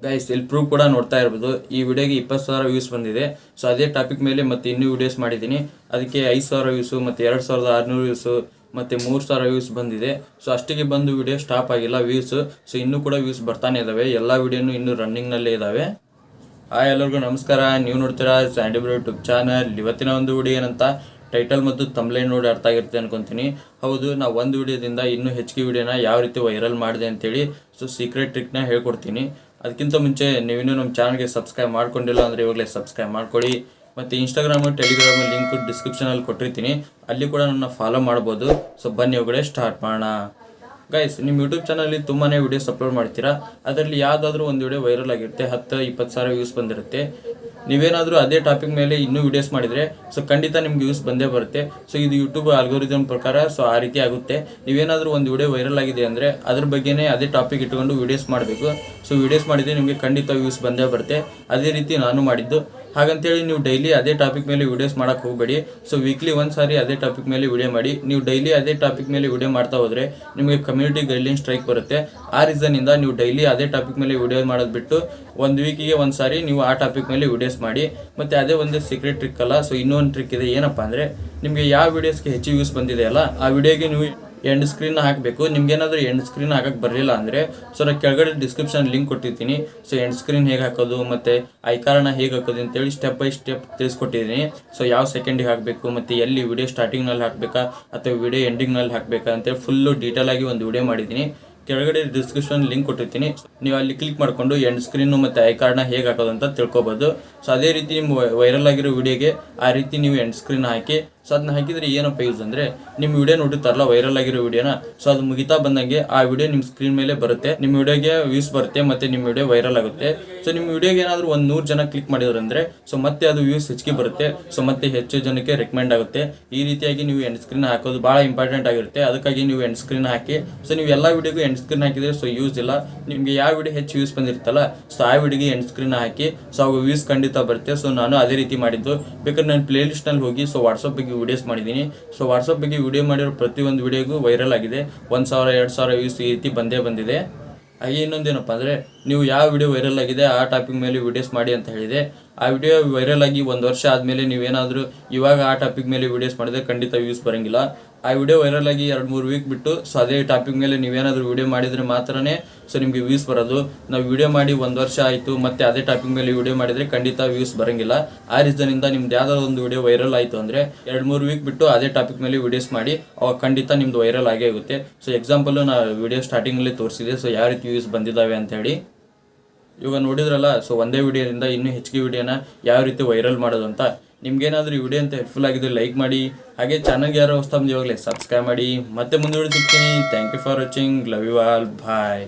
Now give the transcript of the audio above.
Guys ಇಲ್ಲಿ proof ಕೂಡ ನೋಡ್ತಾ ಇರ್ಬೋದು. ಈ ವಿಡಿಯೋಗೆ 20,000 ವ್ಯೂಸ್ ಬಂದಿದೆ. ಸೊ ಅದೇ ಟಾಪಿಕ್ ಮೇಲೆ ಮತ್ತೆ ಇನ್ನೂ ವಿಡಿಯೋಸ್ ಮಾಡಿದ್ದೀನಿ. ಅದಕ್ಕೆ 5,000 ವ್ಯೂಸು ಮತ್ತು 2,600 ವ್ಯೂಸು ಮತ್ತು 3,000 ವ್ಯೂಸ್ ಬಂದಿದೆ. ಸೊ ಅಷ್ಟಿಗೆ ಬಂದು ವಿಡಿಯೋ ಸ್ಟಾಪ್ ಆಗಿಲ್ಲ ವ್ಯೂಸು. ಸೊ ಇನ್ನೂ ಕೂಡ ವ್ಯೂಸ್ ಬರ್ತಾನೆ ಇದ್ದಾವೆ. ಎಲ್ಲ ವಿಡಿಯೋನು ಇನ್ನೂ ರನ್ನಿಂಗ್ನಲ್ಲೇ ಇದ್ದಾವೆ. ಎಲ್ಲರಿಗೂ ನಮಸ್ಕಾರ. ನೀವು ನೋಡ್ತೀರಾ ಸ್ಯಾಂಡೀಪ್ ಯೂಟ್ಯೂಬ್ ಚಾನಲ್. ಇವತ್ತಿನ ಒಂದು ವಿಡಿಯೋ ಏನಂತ ಟೈಟಲ್ ಮತ್ತು ತಮ್ಲೈನ್ ನೋಡಿ ಅರ್ಥ ಆಗಿರುತ್ತೆ ಅನ್ಕೊಂತೀನಿ. ಹೌದು, ನಾವು ಒಂದು ವಿಡಿಯೋದಿಂದ ಇನ್ನೂ ಹೆಚ್ಚಿಗೆ ವಿಡಿಯೋನ ಯಾವ ರೀತಿ ವೈರಲ್ ಮಾಡಿದೆ ಅಂತೇಳಿ ಸೀಕ್ರೆಟ್ ಟ್ರಿಕ್ನ ಹೇಳ್ಕೊಡ್ತೀನಿ. ಅದಕ್ಕಿಂತ ಮುಂಚೆ ನೀವಿನ್ನೂ ನಮ್ಮ ಚಾನಲ್ಗೆ ಸಬ್ಸ್ಕ್ರೈಬ್ ಮಾಡ್ಕೊಂಡಿಲ್ಲ ಅಂದರೆ ಇವಾಗಲೇ ಸಬ್ಸ್ಕ್ರೈಬ್ ಮಾಡ್ಕೊಳ್ಳಿ. ಮತ್ತು ಇನ್ಸ್ಟಾಗ್ರಾಮು ಟೆಲಿಗ್ರಾಮು ಲಿಂಕ್ ಡಿಸ್ಕ್ರಿಪ್ಷನಲ್ಲಿ ಕೊಟ್ಟಿರ್ತೀನಿ, ಅಲ್ಲಿ ಕೂಡ ನನ್ನ ಫಾಲೋ ಮಾಡ್ಬೋದು. ಸೊ ಬನ್ನಿ ಇವಾಗಲೇ ಸ್ಟಾರ್ಟ್ ಮಾಡೋಣ. ಗೈಸ್, ನಿಮ್ಮ ಯೂಟ್ಯೂಬ್ ಚಾನಲಲ್ಲಿ ತುಂಬಾ ವೀಡಿಯೋಸ್ ಅಪ್ಲೋಡ್ ಮಾಡ್ತೀರಾ. ಅದರಲ್ಲಿ ಯಾವುದಾದ್ರೂ ಒಂದು ವಿಡಿಯೋ ವೈರಲ್ ಆಗಿರುತ್ತೆ, 10-20 ಸಾವಿರ ವ್ಯೂಸ್ ಬಂದಿರುತ್ತೆ. ನೀವೇನಾದರೂ ಅದೇ ಟಾಪಿಕ್ ಮೇಲೆ ಇನ್ನೂ ವೀಡಿಯೋಸ್ ಮಾಡಿದರೆ ಸೊ ಖಂಡಿತ ನಿಮ್ಗೆ ವ್ಯೂಸ್ ಬಂದೇ ಬರುತ್ತೆ. ಸೊ ಇದು ಯೂಟ್ಯೂಬ್ ಆಲ್ಗೋರಿದಮ್ ಪ್ರಕಾರ ಸೊ ಆ ರೀತಿ ಆಗುತ್ತೆ. ನೀವೇನಾದರೂ ಒಂದು ವಿಡಿಯೋ ವೈರಲ್ ಆಗಿದೆ ಅಂದರೆ ಅದ್ರ ಬಗ್ಗೆನೇ ಅದೇ ಟಾಪಿಕ್ ಇಟ್ಕೊಂಡು ವೀಡಿಯೋಸ್ ಮಾಡಬೇಕು. ಸೊ ವೀಡಿಯೋಸ್ ಮಾಡಿದರೆ ನಿಮಗೆ ಖಂಡಿತ ವ್ಯೂಸ್ ಬಂದೇ ಬರುತ್ತೆ. ಅದೇ ರೀತಿ ನಾನು ಮಾಡಿದ್ದು. ಹಾಗಂತೇಳಿ ನೀವು ಡೈಲಿ ಅದೇ ಟಾಪಿಕ್ ಮೇಲೆ ವೀಡಿಯೋಸ್ ಮಾಡೋಕ್ಕೆ ಹೋಗಬೇಡಿ. ಸೊ ವೀಕ್ಲಿ ಒಂದು ಸಾರಿ ಅದೇ ಟಾಪಿಕ್ ಮೇಲೆ ವೀಡಿಯೋ ಮಾಡಿ. ನೀವು ಡೈಲಿ ಅದೇ ಟಾಪಿಕ್ ಮೇಲೆ ವೀಡಿಯೋ ಮಾಡ್ತಾ ಹೋದರೆ ನಿಮಗೆ ಕಮ್ಯುನಿಟಿ ಗೈಡ್ಲೈನ್ ಸ್ಟ್ರೈಕ್ ಬರುತ್ತೆ. ಆ ರೀಸನ್ನಿಂದ ನೀವು ಡೈಲಿ ಅದೇ ಟಾಪಿಕ್ ಮೇಲೆ ವೀಡಿಯೋ ಮಾಡೋದು ಬಿಟ್ಟು ಒಂದು ವೀಕಿಗೆ ಒಂದು ಸಾರಿ ನೀವು ಆ ಟಾಪಿಕ್ ಮೇಲೆ ವೀಡಿಯೋಸ್ ಮಾಡಿ. ಮತ್ತು ಅದೇ ಒಂದು ಸೀಕ್ರೆಟ್ ಟ್ರಿಕ್ ಅಲ್ಲ. ಸೊ ಇನ್ನೊಂದು ಟ್ರಿಕ್ ಇದೆ. ಏನಪ್ಪ ಅಂದರೆ, ನಿಮಗೆ ಯಾವ ವೀಡಿಯೋಸ್ಗೆ ಹೆಚ್ಚು ವ್ಯೂಸ್ ಬಂದಿದೆ ಅಲ್ಲ, ಆ ವಿಡಿಯೋಗೆ ನೀವು ಎಂಡ್ ಸ್ಕ್ರೀನ್ ಹಾಕಬೇಕು. ನಿಮ್ಗೇನಾದರೂ ಎಂಡ್ ಸ್ಕ್ರೀನ್ ಹಾಕಕ್ಕೆ ಬರಲಿಲ್ಲ ಅಂದರೆ ಸೊ ನಾನು ಕೆಳಗಡೆ ಡಿಸ್ಕ್ರಿಪ್ಷನ್ ಲಿಂಕ್ ಕೊಟ್ಟಿರ್ತೀನಿ. ಸೊ ಎಂಡ್ ಸ್ಕ್ರೀನ್ ಹೇಗೆ ಹಾಕೋದು ಮತ್ತು ಐಕಾರಣ ಹೇಗೆ ಹಾಕೋದು ಅಂತೇಳಿ ಸ್ಟೆಪ್ ಬೈ ಸ್ಟೆಪ್ ತಿಳಿಸ್ಕೊಟ್ಟಿದ್ದೀನಿ. ಸೊ ಯಾವ ಸೆಕೆಂಡಿಗೆ ಹಾಕಬೇಕು ಮತ್ತು ಎಲ್ಲಿ ವಿಡಿಯೋ ಸ್ಟಾರ್ಟಿಂಗ್ನಲ್ಲಿ ಹಾಕಬೇಕಾ ಅಥವಾ ವಿಡಿಯೋ ಎಂಡಿಂಗ್ನಲ್ಲಿ ಹಾಕಬೇಕಾ ಅಂತೇಳಿ ಫುಲ್ಲು ಡೀಟೇಲಾಗಿ ಒಂದು ವಿಡಿಯೋ ಮಾಡಿದ್ದೀನಿ. ಕೆಳಗಡೆ ಡಿಸ್ಕ್ರಿಪ್ಷನ್ ಲಿಂಕ್ ಕೊಟ್ಟಿರ್ತೀನಿ. ನೀವು ಅಲ್ಲಿ ಕ್ಲಿಕ್ ಮಾಡಿಕೊಂಡು ಎಂಡ್ ಸ್ಕ್ರೀನು ಮತ್ತು ಐಕಾರ್ಡ್ನ ಹೇಗೆ ಹಾಕೋದು ಅಂತ ತಿಳ್ಕೊಬೋದು. ಸೊ ಅದೇ ರೀತಿ ನಿಮ್ಮ ವೈರಲ್ ಆಗಿರೋ ವಿಡಿಯೋಗೆ ಆ ರೀತಿ ನೀವು ಎಂಡ್ ಸ್ಕ್ರೀನ್ ಹಾಕಿ. ಸೊ ಅದನ್ನ ಹಾಕಿದರೆ ಏನಪ್ಪ ಯೂಸ್ ಅಂದರೆ, ನಿಮ್ಮ ವಿಡಿಯೋ ನೋಡಿರ್ತಾರಲ್ಲ ವೈರಲ್ ಆಗಿರೋ ವಿಡಿಯೋನ, ಸೊ ಅದು ಮುಗಿತಾ ಬಂದಂಗೆ ಆ ವಿಡಿಯೋ ನಿಮ್ಮ ಸ್ಕ್ರೀನ್ ಮೇಲೆ ಬರುತ್ತೆ. ನಿಮ್ಮ ವಿಡಿಯೋಗೆ ವ್ಯೂಸ್ ಬರುತ್ತೆ ಮತ್ತು ನಿಮ್ಮ ವಿಡಿಯೋ ವೈರಲ್ ಆಗುತ್ತೆ. ಸೊ ನಿಮ್ಮ ವಿಡಿಯೋಗೆ ಏನಾದರೂ 100 ಜನ ಕ್ಲಿಕ್ ಮಾಡಿದ್ರಂದರೆ ಸೊ ಮತ್ತೆ ಅದು ವ್ಯೂಸ್ ಹೆಚ್ಚಿಗೆ ಬರುತ್ತೆ. ಸೊ ಮತ್ತೆ ಹೆಚ್ಚು ಜನಕ್ಕೆ ರೆಕಮೆಂಡ್ ಆಗುತ್ತೆ. ಈ ರೀತಿಯಾಗಿ ನೀವು ಎಂಡ್ ಸ್ಕ್ರೀನ್ ಹಾಕೋದು ಭಾಳ ಇಂಪಾರ್ಟೆಂಟ್ ಆಗಿರುತ್ತೆ. ಅದಕ್ಕಾಗಿ ನೀವು ಎಂಡ್ ಸ್ಕ್ರೀನ್ ಹಾಕಿ. ಸೊ ನೀವು ಎಲ್ಲ ವಿಡಿಯೋಗೂ ಎಂಡ್ ಸ್ಕ್ರೀನ್ ಹಾಕಿದರೆ ಸೊ ಯೂಸ್ ಇಲ್ಲ. ನಿಮಗೆ ಯಾವ ವಿಡಿಯೋ ಹೆಚ್ಚು ವ್ಯೂಸ್ ಬಂದಿರ್ತಲ್ಲ ಸೊ ಆ ವಿಡಿಯೋಗೆ ಎಂಡ್ ಸ್ಕ್ರೀನ್ ಹಾಕಿ. ಸೊ ಅವು ವ್ಯೂಸ್ ಖಂಡಿತ ಬರುತ್ತೆ. ಸೊ ನಾನು ಅದೇ ರೀತಿ ಮಾಡಿದ್ದು. ಬೇಕಾದ್ರೆ ನಾನು ಪ್ಲೇ ಲಿಸ್ಟ್ನಲ್ಲಿ ಹೋಗಿ ಸೊ ವಾಟ್ಸಪ್ ಬಗ್ಗೆ ವಿಡಿಯೋಸ್ ಮಾಡಿದ್ದೀನಿ. ಸೊ ವಾಟ್ಸಪ್ ಬಗ್ಗೆ ವಿಡಿಯೋ ಮಾಡಿರೋ ಪ್ರತಿಯೊಂದು ವಿಡಿಯೋಗೂ ವೈರಲ್ ಆಗಿದೆ. 1,000-2,000 ವ್ಯೂಸ್ ಈ ರೀತಿ ಬಂದಿದೆ. ಹಾಗೆ ಇನ್ನೊಂದೇನಪ್ಪ ಅಂದರೆ, ನೀವು ಯಾವ ವಿಡಿಯೋ ವೈರಲ್ ಆಗಿದೆ ಆ ಟಾಪಿಕ್ ಮೇಲೆ ವೀಡಿಯೋಸ್ ಮಾಡಿ ಅಂತ ಹೇಳಿದೆ. ಆ ವಿಡಿಯೋ ವೈರಲ್ ಆಗಿ 1 ವರ್ಷ ಆದಮೇಲೆ ನೀವೇನಾದರೂ ಇವಾಗ ಆ ಟಾಪಿಕ್ ಮೇಲೆ ವೀಡಿಯೋಸ್ ಮಾಡಿದ್ರೆ ಖಂಡಿತ ವ್ಯೂಸ್ ಬರೋಂಗಿಲ್ಲ. ಆ ವಿಡಿಯೋ ವೈರಲ್ ಆಗಿ 2-3 ವೀಕ್ ಬಿಟ್ಟು ಸೊ ಅದೇ ಟಾಪಿಕ್ ಮೇಲೆ ನೀವೇನಾದರೂ ವಿಡಿಯೋ ಮಾಡಿದರೆ ಮಾತ್ರನೇ ಸೊ ನಿಮಗೆ ವ್ಯೂಸ್ ಬರೋದು. ನಾವು ವಿಡಿಯೋ ಮಾಡಿ 1 ವರ್ಷ ಆಯಿತು ಮತ್ತು ಅದೇ ಟಾಪಿಕ್ ಮೇಲೆ ವಿಡಿಯೋ ಮಾಡಿದರೆ ಖಂಡಿತ ವ್ಯೂಸ್ ಬರೋಂಗಿಲ್ಲ. ಆ ರೀಸನಿಂದ ನಿಮ್ದು ಯಾವುದಾದ್ರು ಒಂದು ವಿಡಿಯೋ ವೈರಲ್ ಆಯಿತು ಅಂದರೆ 2-3 ವೀಕ್ ಬಿಟ್ಟು ಅದೇ ಟಾಪಿಕ್ ಮೇಲೆ ವೀಡಿಯೋಸ್ ಮಾಡಿ. ಅವಾಗ ಖಂಡಿತ ನಿಮ್ಮದು ವೈರಲ್ ಆಗೇ ಆಗುತ್ತೆ. ಸೊ ಎಕ್ಸಾಂಪಲ್ಲು ನಾನು ವಿಡಿಯೋ ಸ್ಟಾರ್ಟಿಂಗಲ್ಲಿ ತೋರಿಸಿದೆ ಸೊ ಯಾವ ರೀತಿ ವ್ಯೂಸ್ ಬಂದಿದ್ದಾವೆ ಅಂಥೇಳಿ. ಇವಾಗ ನೋಡಿದ್ರಲ್ಲ, ಸೊ ಒಂದೇ ವಿಡಿಯೋದಿಂದ ಇನ್ನೂ ಹೆಚ್ಚಿಗೆ ವಿಡಿಯೋನ ಯಾವ ರೀತಿ ವೈರಲ್ ಮಾಡೋದು ಅಂತ. ನಿಮ್ಗೇನಾದರೂ ಈ ವಿಡಿಯೋ ಅಂತ ಹೆಲ್ಪ್ಫುಲ್ ಆಗಿದ್ರೆ ಲೈಕ್ ಮಾಡಿ. ಹಾಗೆ ಚಾನಲ್ಗೆ ಯಾರೋ ಹೊಸ ಇವಾಗಲೇ ಸಬ್ಸ್ಕ್ರೈಬ್ ಮಾಡಿ. ಮತ್ತೆ ಮುಂದೆ ಸಿಗ್ತೀನಿ. Thank you for watching. Love you all. Bye.